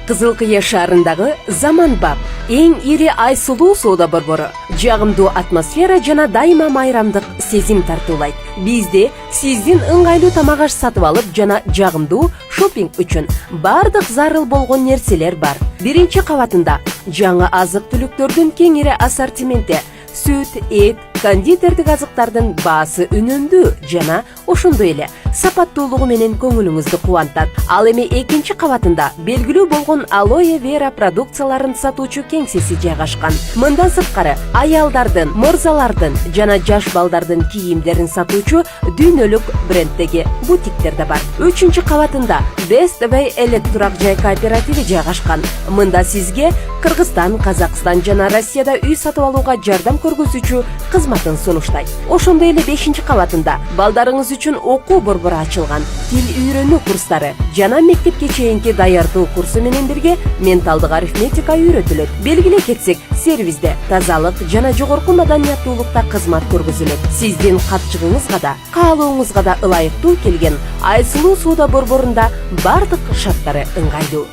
Кызыл Кыя шаарындагы заманбап эң ири айсулуу соода борбору жагымдуу атмосфера жана дайыма майрамдык сезим тартуулайт. Бизде сиздин ыңгайлуу тамак аш сатып алып жана жагымдуу шопинг үчүн бардык зарыл болгон нерселер бар. Биринчи кабатында жаңы азык-түлүктөрдүн кеңири ассортименти, сүт, эт, кондитердик азыктардын баасы үнөмдүү жана ошондой эле сапаттуулугу менен көңүлүңүздү кубантат. Ал эми экинчи кабатында белгилүү болгон алоэ вера продукцияларын сатуучу кеңсеси жайгашкан. Мындан сырткары аялдардын, мырзалардын жана жаш балдардын кийимдерин сатуучу дүйнөлүк бренддеги бутиктер да бар. Үчүнчү кабатында Best Way элек турак жай кооперативи жайгашкан. Мында сизге Кыргызстан, Казакстан жана Россияда үй сатып алууга жардам көргөзүүчү кызматын сунуштайт. Ошондой эле 5-чи кабатында балдарыңыз үчүн окуу борбору ачылган. Тил үйрөнүү курстары жана мектепке чейинки даярдоо курсу менен бирге менталдык арифметика үйрөтүлөт. Белгилей кетсек, сервисде тазалык жана жогорку маданияттуулукта кызмат көргөзүлөт. Сиздин катчыгыңызга да, каалооңузга да ылайыктуу келген айсулуу соода борборунда бардык шарттары ыңгайлуу.